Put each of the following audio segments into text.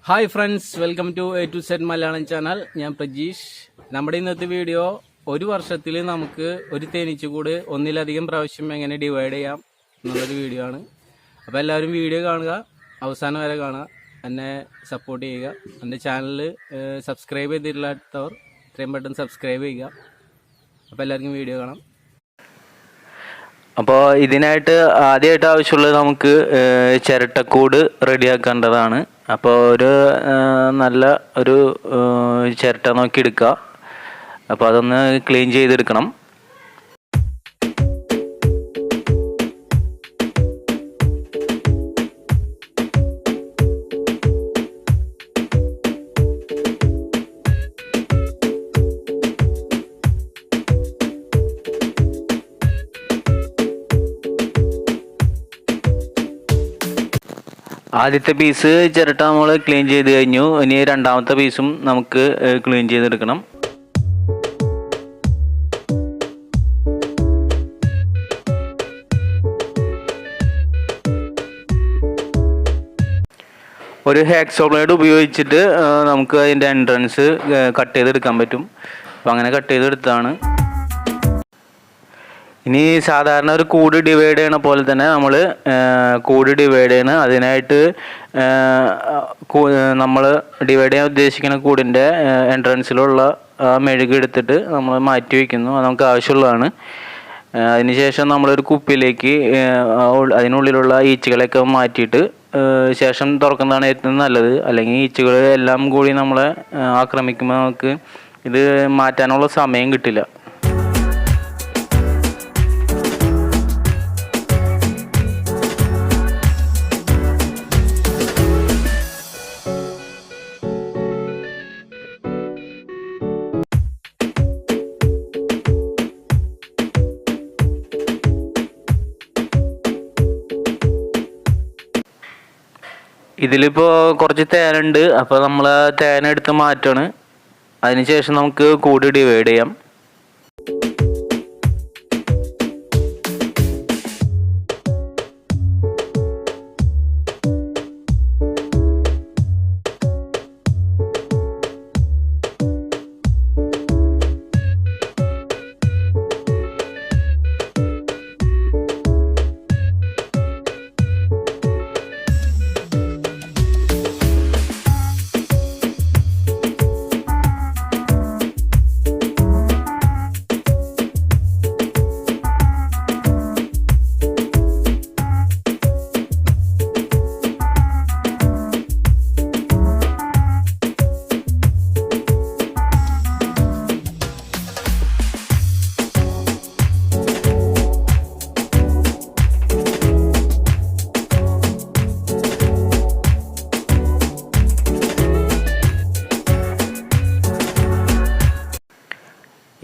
Hi friends, welcome to A to Z Malayalam channel. ഞാൻ പ്രജീഷ്. നമ്മുടെ ഇന്നത്തെ വീഡിയോ ഒരു വർഷത്തിൽ നമുക്ക് ഒരു തേനീച്ചക്കൂട് ഒന്നിലധികം പ്രാവശ്യം എങ്ങനെ ഡിവൈഡ് ചെയ്യാം എന്നുള്ളൊരു വീഡിയോ ആണ്. അപ്പോൾ എല്ലാവരും വീഡിയോ കാണുക, അവസാനം വരെ കാണുക, എന്നെ സപ്പോർട്ട് ചെയ്യുക. എൻ്റെ ചാനൽ സബ്സ്ക്രൈബ് ചെയ്തിട്ടില്ലാത്തവർ ഇത്രയും പെട്ടെന്ന് സബ്സ്ക്രൈബ് ചെയ്യുക. അപ്പോൾ എല്ലാവർക്കും വീഡിയോ കാണാം. അപ്പോൾ ഇതിനായിട്ട് ആദ്യമായിട്ട് ആവശ്യമുള്ളത് നമുക്ക് ചിരട്ടക്കൂട് റെഡിയാക്കേണ്ടതാണ്. അപ്പോൾ ഒരു നല്ല ഒരു ചിരട്ട നോക്കി എടുക്കുക. അപ്പോൾ അതൊന്ന് ക്ലീൻ ചെയ്തെടുക്കണം. ആദ്യത്തെ പീസ് ചിരട്ട നമ്മൾ ക്ലീൻ ചെയ്ത് കഴിഞ്ഞു. ഇനി രണ്ടാമത്തെ പീസും നമുക്ക് ക്ലീൻ ചെയ്തെടുക്കണം. ഒരു ഹാക്സോ ബ്ലേഡ് ഉപയോഗിച്ചിട്ട് നമുക്ക് അതിൻ്റെ എൻട്രൻസ് കട്ട് ചെയ്തെടുക്കാൻ പറ്റും. അപ്പോൾ അങ്ങനെ കട്ട് ചെയ്തെടുത്താണ്. ഇനി സാധാരണ ഒരു കൂട് ഡിവൈഡ് ചെയ്യണ പോലെ തന്നെ നമ്മൾ കൂട് ഡിവൈഡ് ചെയ്യണം. അതിനായിട്ട് നമ്മൾ ഡിവൈഡ് ചെയ്യാൻ ഉദ്ദേശിക്കുന്ന കൂടിൻ്റെ എൻട്രൻസിലുള്ള മെഴുക് എടുത്തിട്ട് നമ്മൾ മാറ്റി വയ്ക്കുന്നു. അത് നമുക്ക് ആവശ്യമുള്ളതാണ്. അതിനുശേഷം നമ്മളൊരു കുപ്പിയിലേക്ക് അതിനുള്ളിലുള്ള ഈച്ചകളൊക്കെ മാറ്റിയിട്ട് ശേഷം തുറക്കുന്നതാണ് ഏറ്റവും നല്ലത്. അല്ലെങ്കിൽ ഈച്ചകൾ എല്ലാം കൂടി നമ്മളെ ആക്രമിക്കുമ്പോൾ നമുക്ക് ഇത് മാറ്റാനുള്ള സമയം കിട്ടില്ല. ഇതിലിപ്പോൾ കുറച്ച് തേനുണ്ട്. അപ്പോൾ നമ്മൾ ആ തേനെടുത്ത് മാറ്റാണ്. അതിനുശേഷം നമുക്ക് കൂട് ഡിവൈഡ് ചെയ്യാം.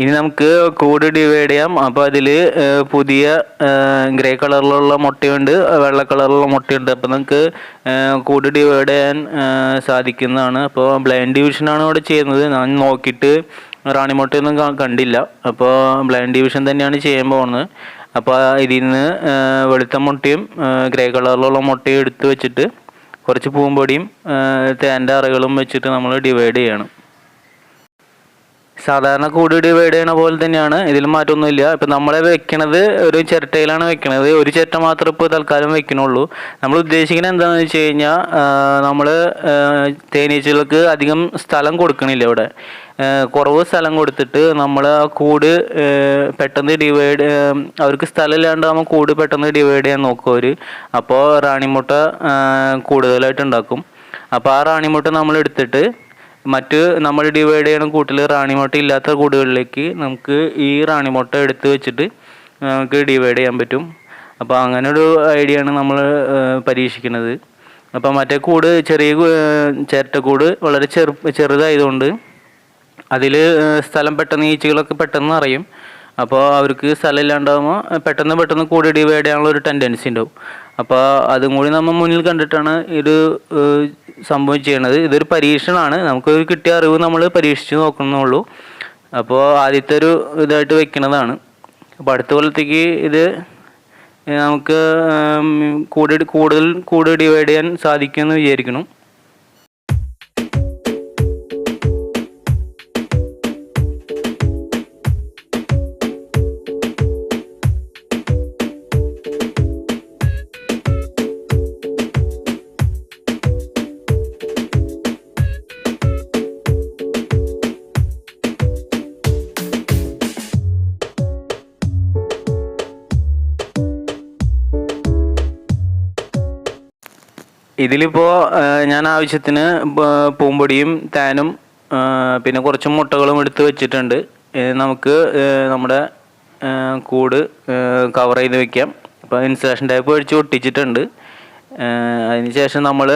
ഇനി നമുക്ക് കൂട് ഡിവൈഡ് ചെയ്യാം. അപ്പോൾ അതിൽ പുതിയ ഗ്രേ കളറിലുള്ള മുട്ടയുണ്ട്, വെള്ള കളറിലുള്ള മുട്ടയുണ്ട്. അപ്പോൾ നമുക്ക് കൂട് ഡിവൈഡ് ചെയ്യാൻ സാധിക്കുന്നതാണ്. അപ്പോൾ ബ്ലൈൻഡ് ഡിവിഷനാണ് ഇവിടെ ചെയ്യുന്നത്. ഞാൻ നോക്കിയിട്ട് റാണി മുട്ടയൊന്നും കണ്ടില്ല. അപ്പോൾ ബ്ലൈൻഡ് ഡിവിഷൻ തന്നെയാണ് ചെയ്യാൻ പോകുന്നത്. അപ്പോൾ ഇതിൽ നിന്ന് വെളുത്ത മുട്ടയും ഗ്രേ കളറിലുള്ള മുട്ടയും എടുത്ത് വെച്ചിട്ട് കുറച്ച് പൂമ്പൊടിയും തേൻ്റെ അറകളും വെച്ചിട്ട് നമ്മൾ ഡിവൈഡ് ചെയ്യണം. സാധാരണ കൂട് ഡിവൈഡ് ചെയ്യണ പോലെ തന്നെയാണ്, ഇതിൽ മാറ്റമൊന്നുമില്ല. ഇപ്പം നമ്മൾ വെക്കണത് ഒരു ചിരട്ടയിലാണ് വെക്കണത്. ഒരു ചിരട്ട മാത്രമേ ഇപ്പോൾ തൽക്കാലം വെക്കണുള്ളൂ. നമ്മൾ ഉദ്ദേശിക്കുന്നത് എന്താണെന്ന് വെച്ച് കഴിഞ്ഞാൽ നമ്മൾ തേനീച്ചകൾക്ക് അധികം സ്ഥലം കൊടുക്കണില്ല. ഇവിടെ കുറവ് സ്ഥലം കൊടുത്തിട്ട് നമ്മൾ ആ കൂട് പെട്ടെന്ന് ഡിവൈഡ്, അവർക്ക് സ്ഥലമില്ലാണ്ടാകുമ്പോൾ കൂട് പെട്ടെന്ന് ഡിവൈഡ് ചെയ്യാൻ നോക്കും അവർ. അപ്പോൾ റാണിമുട്ട കൂടുതലായിട്ട് ഉണ്ടാക്കും. അപ്പോൾ ആ റാണിമുട്ട നമ്മൾ എടുത്തിട്ട് നമ്മൾ ഡിവൈഡ് ചെയ്യണ കൂട്ടിൽ റാണിമുട്ട ഇല്ലാത്ത കൂടുകളിലേക്ക് നമുക്ക് ഈ റാണിമുട്ട എടുത്ത് വെച്ചിട്ട് നമുക്ക് ഡിവൈഡ് ചെയ്യാൻ പറ്റും. അപ്പോൾ അങ്ങനൊരു ഐഡിയ ആണ് നമ്മൾ പരീക്ഷിക്കുന്നത്. അപ്പോൾ മറ്റേ കൂട് ചിരട്ടക്കൂട് വളരെ ചെറുതായതുകൊണ്ട് അതിൽ സ്ഥലം പെട്ടെന്ന് ഈച്ചകളൊക്കെ പെട്ടെന്ന് അറിയും. അപ്പോൾ അവർക്ക് സ്ഥലം ഇല്ലാണ്ടാകുമ്പോൾ പെട്ടെന്ന് കൂട് ഡിവൈഡ് ചെയ്യാനുള്ള ഒരു ടെൻഡൻസി ഉണ്ടാവും. അപ്പോൾ അതും കൂടി നമ്മൾ മുന്നിൽ കണ്ടിട്ടാണ് ഇത് സംഭവം ചെയ്യണത്. ഇതൊരു പരീക്ഷണമാണ്. നമുക്കൊരു കിട്ടിയ അറിവ് നമ്മൾ പരീക്ഷിച്ച് നോക്കുന്നുള്ളൂ. അപ്പോൾ ആദ്യത്തെ ഒരു ഇതായിട്ട് വെക്കുന്നതാണ്. അപ്പോൾ അടുത്ത കൊല്ലത്തേക്ക് ഇത് നമുക്ക് കൂടുതൽ ഡിവൈഡ് ചെയ്യാൻ സാധിക്കുമെന്ന് വിചാരിക്കണം. ഇതിലിപ്പോൾ ഞാൻ ആവശ്യത്തിന് പൂമ്പൊടിയും തേനും പിന്നെ കുറച്ച് മുട്ടകളും എടുത്ത് വെച്ചിട്ടുണ്ട്. നമുക്ക് നമ്മുടെ കൂട് കവർ ചെയ്ത് വെക്കാം. ഇപ്പോൾ ഇൻസുലേഷൻ ടൈപ്പ് ഒഴിച്ച് ഒട്ടിച്ചിട്ടുണ്ട്. അതിനുശേഷം നമ്മൾ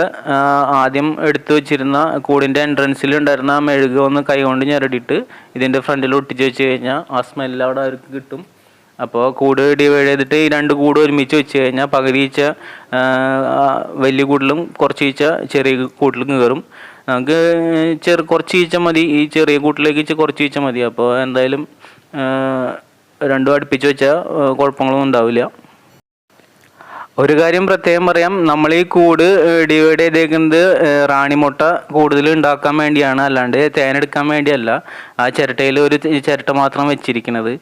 ആദ്യം എടുത്തു വെച്ചിരുന്ന കൂടിൻ്റെ എൻട്രൻസിൽ ഉണ്ടായിരുന്ന ആ മെഴുക് ഒന്ന് കൈകൊണ്ട് ഞെരടിയിട്ട് ഇതിൻ്റെ ഫ്രണ്ടിൽ ഒട്ടിച്ച് വെച്ച് കഴിഞ്ഞാൽ ആ സ്മെല്ല് അവിടെ അവർക്ക് കിട്ടും. അപ്പോൾ കൂട് ഡിവൈഡ് ചെയ്തിട്ട് ഈ 2 കൂട് ഒരുമിച്ച് വെച്ച് കഴിഞ്ഞാൽ പകുതി ഈച്ച വലിയ കൂട്ടിലും കുറച്ച് ഈച്ച ചെറിയ കൂട്ടിലും കയറും. നമുക്ക് കുറച്ച് ഈച്ച മതി, ഈ ചെറിയ കൂട്ടിലേക്ക് കുറച്ച് ഈച്ച മതി. അപ്പോൾ എന്തായാലും രണ്ടും അടുപ്പിച്ച് വെച്ചാൽ കുഴപ്പങ്ങളൊന്നും ഉണ്ടാവില്ല. ഒരു കാര്യം പ്രത്യേകം പറയാം, നമ്മൾ ഈ കൂട് ഡിവൈഡ് ചെയ്തേക്കുന്നത് റാണിമുട്ട കൂടുതൽ ഉണ്ടാക്കാൻ വേണ്ടിയാണ്, അല്ലാണ്ട് തേനെടുക്കാൻ വേണ്ടിയല്ല. ആ ചിരട്ടയിൽ ഒരു ചിരട്ട മാത്രം വെച്ചിരിക്കുന്നത്.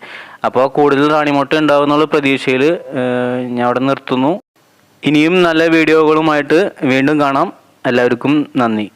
അപ്പോൾ കൂടുതൽ റാണിമുട്ട ഉണ്ടാവും എന്നുള്ള പ്രതീക്ഷയിൽ ഞാൻ അവിടെ നിർത്തുന്നു. ഇനിയും നല്ല വീഡിയോകളുമായിട്ട് വീണ്ടും കാണാം. എല്ലാവർക്കും നന്ദി.